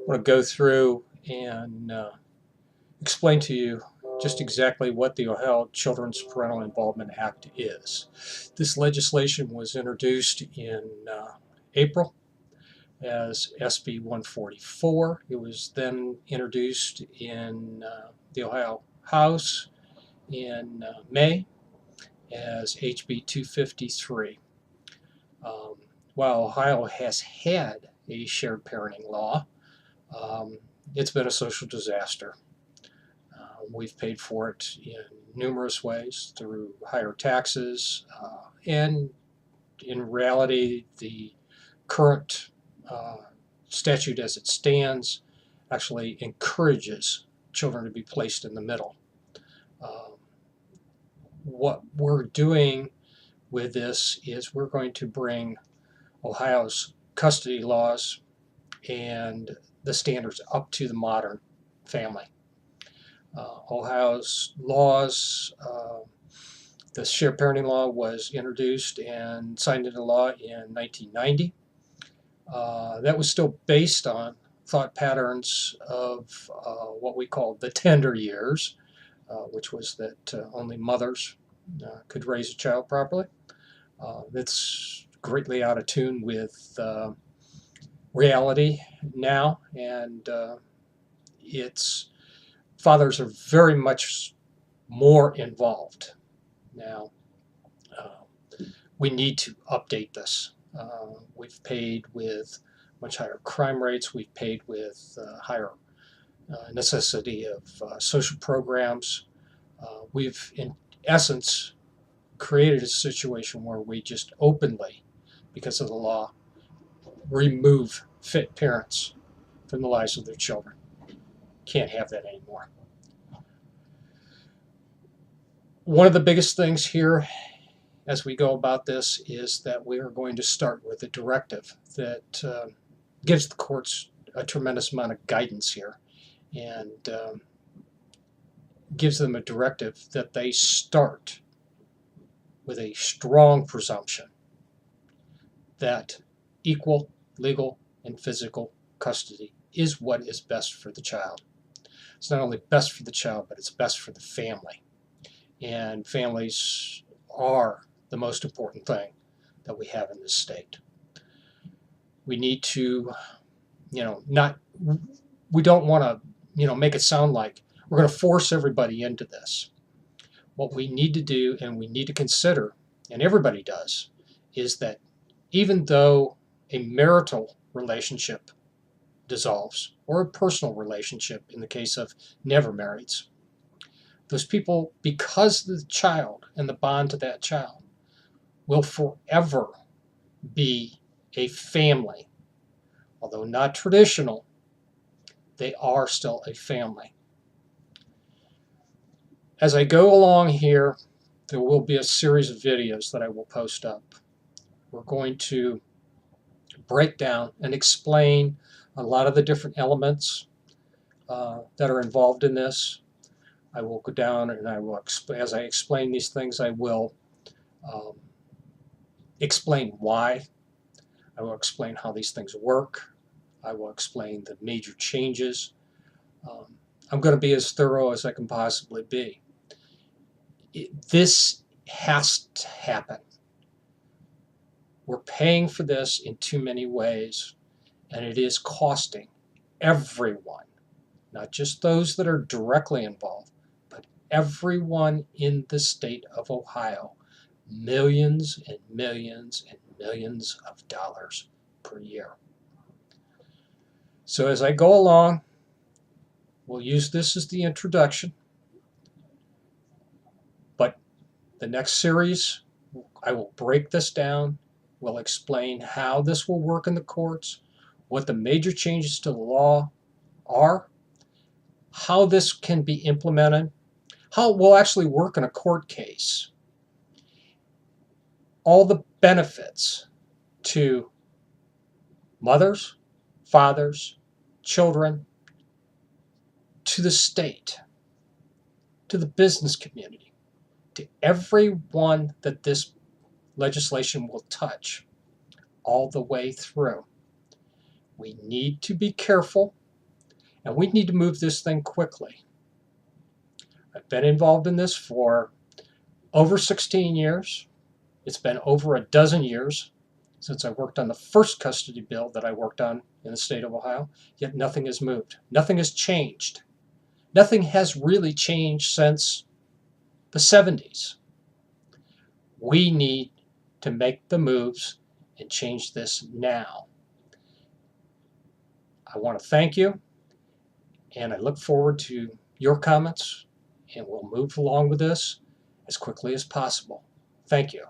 want to go through and explain to you just exactly what the Ohio Children's Parental Involvement Act is. This legislation was introduced in April as SB144. It was then introduced in the Ohio House in May as HB253. While Ohio has had a shared parenting law, it's been a social disaster. We've paid for it in numerous ways through higher taxes, and in reality, the current statute as it stands actually encourages children to be placed in the middle. What we're doing with this is we're going to bring Ohio's custody laws and the standards up to the modern family. Ohio's laws, the shared parenting law was introduced and signed into law in 1990. That was still based on thought patterns of what we call the tender years, which was that only mothers could raise a child properly. That's greatly out of tune with reality now, and fathers are very much more involved now. We need to update this. We've paid with much higher crime rates. We've paid with higher necessity of social programs. We've, in essence, created a situation where we just openly, because of the law, remove fit parents from the lives of their children. Can't have that anymore. One of the biggest things here as we go about this is that we are going to start with a directive that gives the courts a tremendous amount of guidance here, and gives them a directive that they start with a strong presumption that equal legal and physical custody is what is best for the child. It's not only best for the child, but it's best for the family. And families are the most important thing that we have in this state. We need to, we don't want to, make it sound like we're going to force everybody into this. What we need to do, and we need to consider, and everybody does, is that even though a marital relationship dissolves, or a personal relationship in the case of never marrieds, those people, because of the child and the bond to that child, will forever be a family. Although not traditional, they are still a family. As I go along here, there will be a series of videos that I will post up. We're going to break down and explain a lot of the different elements that are involved in this. I will go down and I will, as I explain these things, I will explain why. I will explain how these things work. I will explain the major changes. I'm going to be as thorough as I can possibly be. This has to happen. We're paying for this in too many ways, and it is costing everyone, not just those that are directly involved, but everyone in the state of Ohio, millions and millions and millions of dollars per year. So as I go along, we'll use this as the introduction, but the next series, I will break this down. We'll explain how this will work in the courts, what the major changes to the law are, how this can be implemented, how it will actually work in a court case, all the benefits to mothers, fathers, children, to the state, to the business community, to everyone that this legislation will touch all the way through. We need to be careful And we need to move this thing quickly. I've been involved in this for over 16 years. It's been over a dozen years since I worked on the first custody bill that I worked on in the state of Ohio, yet nothing has moved. Nothing has changed. Nothing has really changed since the 70s. We need to make the moves and change this now. I want to thank you, and I look forward to your comments, and we'll move along with this as quickly as possible. Thank you.